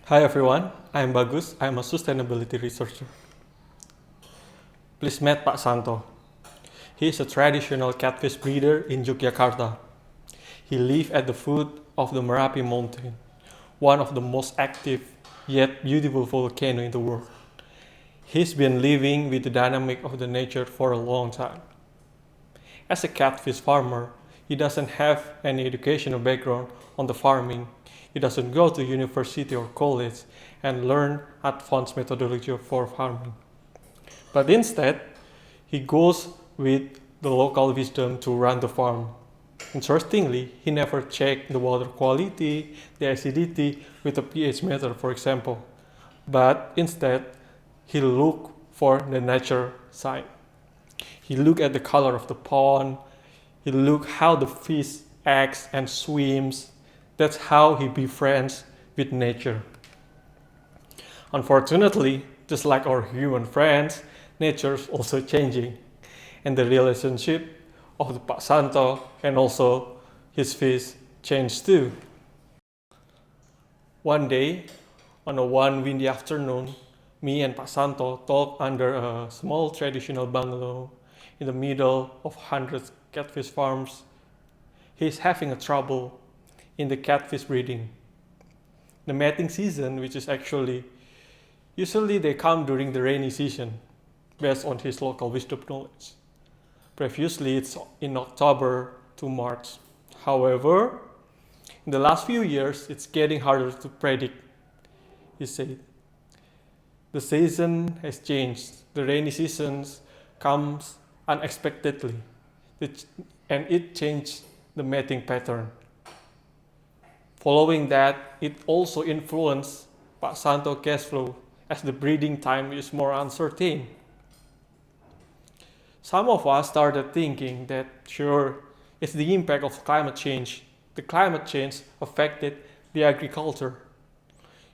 Hi everyone, I'm Bagus. I'm a sustainability researcher. Please meet Pak Santo. He is a traditional catfish breeder in Yogyakarta. He lives at the foot of the Merapi mountain, one of the most active yet beautiful volcanoes in the world. He's been living with the dynamic of the nature for a long time. As a catfish farmer, he doesn't have any educational background on the farming. He doesn't go to university or college and learn advanced methodology for farming. But instead, he goes with the local wisdom to run the farm. Interestingly, he never checked the water quality, the acidity with a pH meter, for example. But instead, he looked for the nature side. He looked at the color of the pond. He looked how the fish acts and swims. That's how he befriends with nature. Unfortunately, just like our human friends, nature's also changing. And the relationship of the Pak Santo and also his fish changed too. One day, on a one windy afternoon, me and Pak Santo talked under a small traditional bungalow in the middle of hundreds catfish farms. He's having a trouble in the catfish breeding. The mating season, which is usually they come during the rainy season, based on his local wisdom knowledge. Previously, it's in October to March. However, in the last few years, it's getting harder to predict. He said, the season has changed. The rainy season comes unexpectedly, and it changed the mating pattern. Following that, it also influenced Pak Santo cash flow as the breeding time is more uncertain. Some of us started thinking that sure, it's the impact of climate change. The climate change affected the agriculture.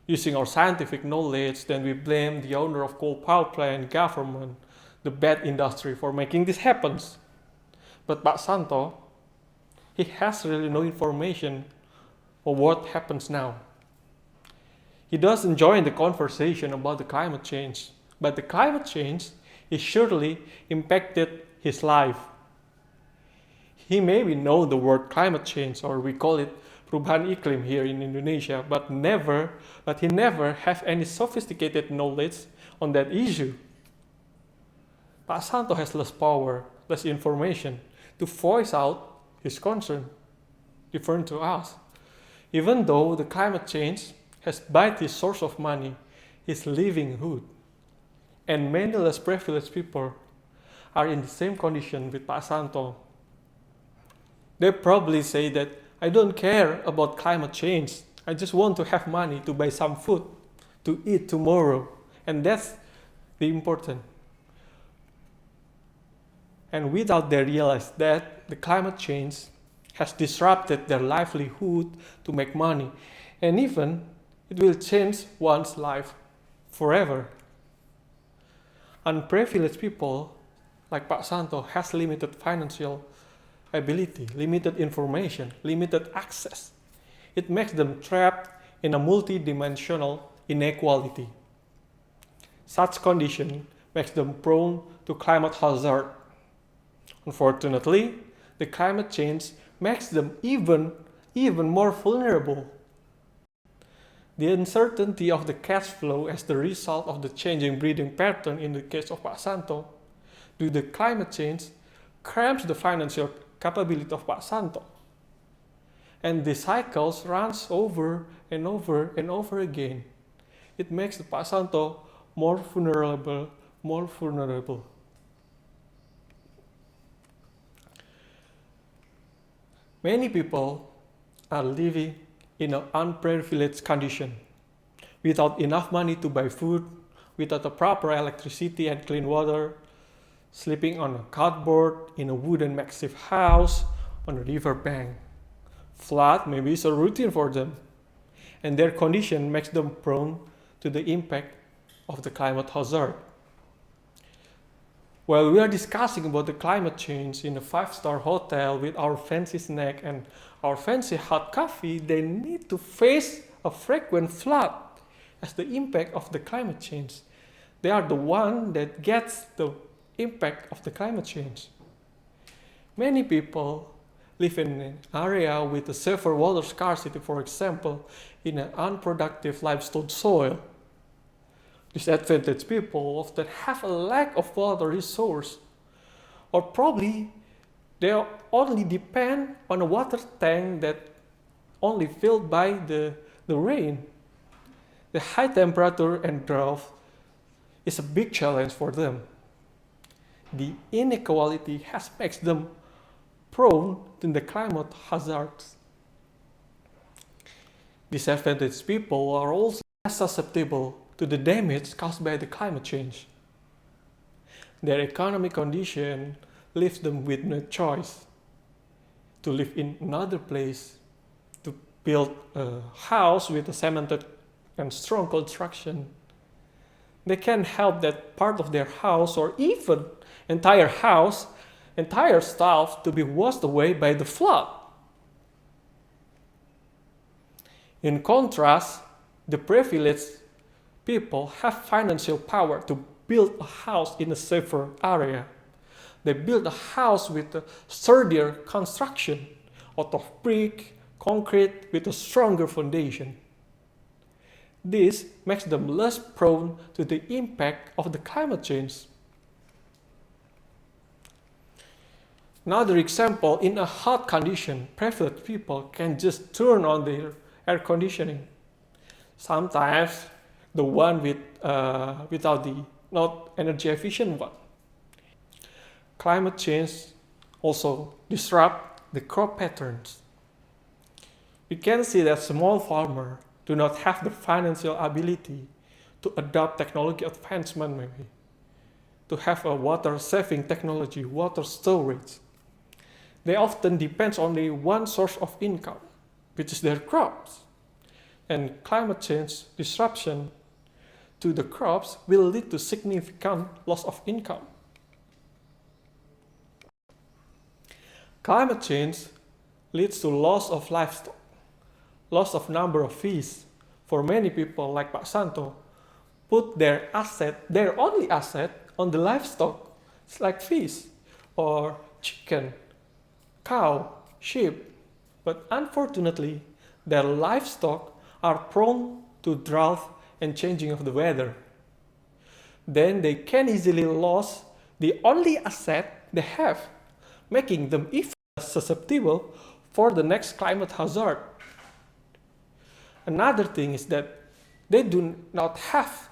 Using our scientific knowledge, then we blame the owner of coal power plant, government, the bad industry for making this happen. But Pak Santo, he has really no information on what happens now. He does enjoy the conversation about the climate change, but the climate change is surely impacted his life. He maybe know the word climate change, or we call it perubahan iklim here in Indonesia, but he never have any sophisticated knowledge on that issue. Pak Santo has less power, less information to voice out his concern, different to us. Even though the climate change has bite his source of money, his livelihood, and many less privileged people are in the same condition with Pak Santo. They probably say that I don't care about climate change. I just want to have money to buy some food to eat tomorrow. And that's the important. And without they realize that the climate change has disrupted their livelihood to make money. And even it will change one's life forever. Unprivileged people like Pak Santo has limited financial ability, limited information, limited access. It makes them trapped in a multidimensional inequality. Such condition makes them prone to climate hazard. Unfortunately, the climate change makes them even more vulnerable. The uncertainty of the cash flow as the result of the changing breeding pattern in the case of Pak Santo due to climate change cramps the financial capability of Pak Santo. And the cycles runs over and over and over again. It makes the Pak Santo more vulnerable. Many people are living in an unprivileged condition, without enough money to buy food, without a proper electricity and clean water, sleeping on a cardboard in a wooden makeshift house on a river bank. Flood maybe is a routine for them, and their condition makes them prone to the impact of the climate hazard. While we are discussing about the climate change in a 5-star hotel with our fancy snack and our fancy hot coffee, they need to face a frequent flood as the impact of the climate change. They are the one that gets the impact of the climate change. Many people live in an area with a severe water scarcity, for example, in an unproductive limestone soil. Disadvantaged people often have a lack of water resource, or probably they only depend on a water tank that only filled by the rain. The high temperature and drought is a big challenge for them. The inequality has makes them prone to the climate hazards. Disadvantaged people are also less susceptible to the damage caused by the climate change. Their economic condition leaves them with no choice to live in another place, to build a house with a cemented and strong construction. They can help that part of their house or even entire house, entire stuff to be washed away by the flood. In contrast, the privileged people have financial power to build a house in a safer area. They build a house with a sturdier construction out of brick, concrete with a stronger foundation. This makes them less prone to the impact of the climate change. Another example, in a hot condition, privileged people can just turn on their air conditioning. Sometimes the one without the not energy efficient one. Climate change also disrupt the crop patterns. We can see that small farmers do not have the financial ability to adopt technology advancement, maybe to have a water saving technology, water storage. They often depend on only one source of income, which is their crops. And climate change disruption to the crops will lead to significant loss of income. Climate change leads to loss of livestock, loss of number of fish. For many people like Pak Santo, put their only asset on the livestock, like fish or chicken, cow, sheep. But unfortunately, their livestock are prone to drought and changing of the weather. Then they can easily lose the only asset they have, making them even susceptible for the next climate hazard. Another thing is that they do not have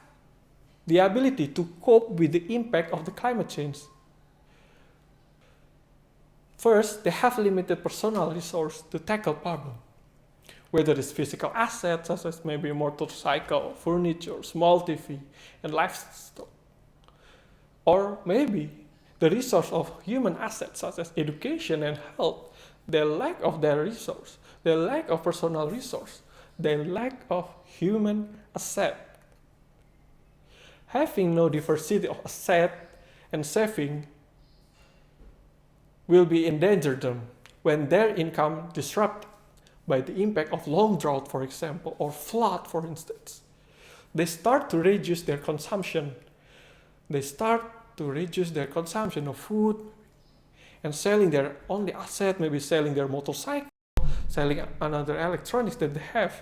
the ability to cope with the impact of the climate change. First, they have limited personal resource to tackle problem. Whether it's physical assets such as maybe a motorcycle, furniture, small TV, and livestock. Or maybe the resource of human assets such as education and health, the lack of their resource, the lack of personal resource, the lack of human asset. Having no diversity of asset and saving will be endanger them when their income disrupted by the impact of long drought, for example, or flood, for instance. They start to reduce their consumption. They start to reduce their consumption of food and selling their only asset, maybe selling their motorcycle, selling another electronics that they have,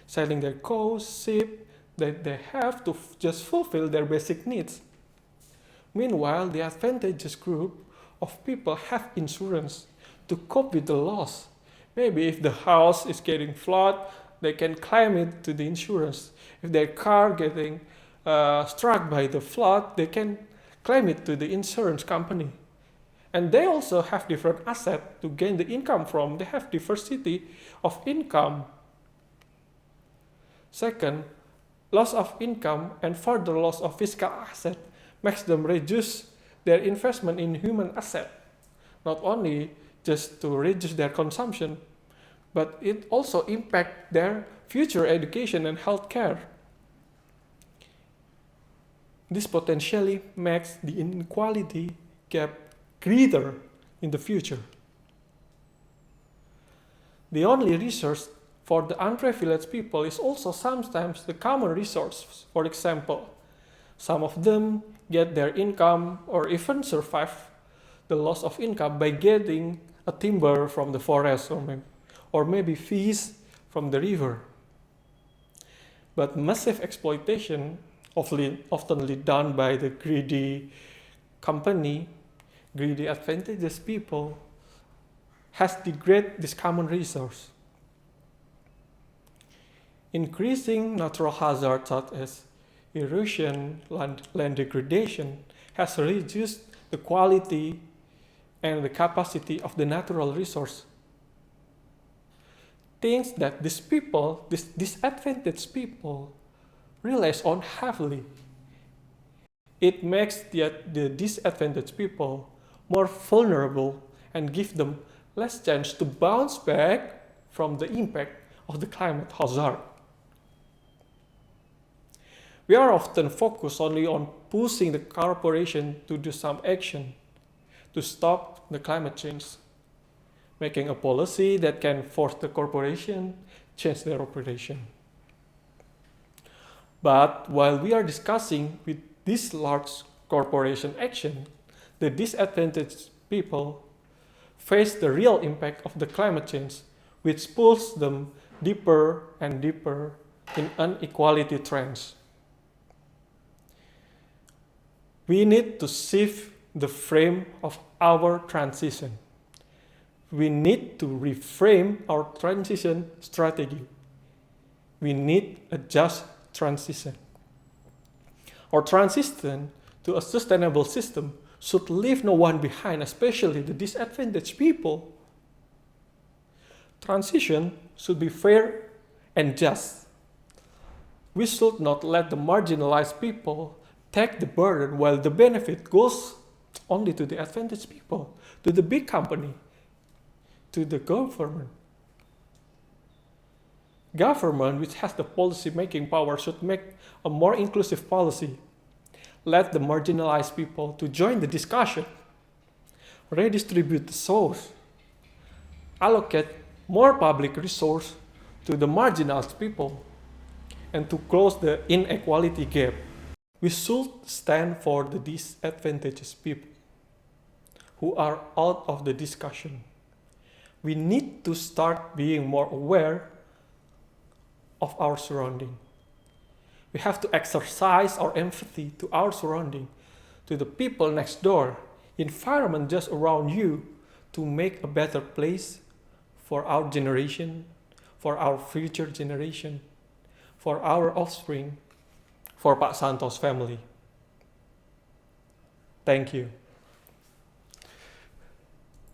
selling their cows, sheep that they have to just fulfill their basic needs. Meanwhile, the advantageous group of people have insurance to cope with the loss. Maybe if the house is getting flooded, they can claim it to the insurance. If their car getting struck by the flood, they can claim it to the insurance company. And they also have different assets to gain the income from. They have diversity of income. Second, loss of income and further loss of physical asset makes them reduce their investment in human asset. Not only just to reduce their consumption, but it also impacts their future education and healthcare. This potentially makes the inequality gap greater in the future. The only resource for the unprivileged people is also sometimes the common resource. For example, some of them get their income or even survive the loss of income by getting a timber from the forest or maybe fish from the river. But massive exploitation, often done by the greedy company, greedy advantageous people, has degraded this common resource. Increasing natural hazards such as erosion, land degradation has reduced the quality and the capacity of the natural resource. Things that these disadvantaged people relies on heavily. It makes the disadvantaged people more vulnerable and give them less chance to bounce back from the impact of the climate hazard. We are often focused only on pushing the corporation to do some action to stop the climate change, making a policy that can force the corporation change their operation. But while we are discussing with this large corporation action, the disadvantaged people face the real impact of the climate change, which pulls them deeper and deeper in inequality trends. We need to shift the frame of our transition. We need to reframe our transition strategy. We need a just transition. Our transition to a sustainable system should leave no one behind, especially the disadvantaged people. Transition should be fair and just. We should not let the marginalized people take the burden while the benefit goes only to the advantaged people, to the big company, to the government. Government, which has the policy-making power, should make a more inclusive policy. Let the marginalized people to join the discussion, redistribute the source, allocate more public resource to the marginalized people, and to close the inequality gap. We should stand for the disadvantaged people who are out of the discussion. We need to start being more aware of our surrounding. We have to exercise our empathy to our surrounding, to the people next door, environment just around you, to make a better place for our generation, for our future generation, for our offspring, for Pak Santo's family. Thank you.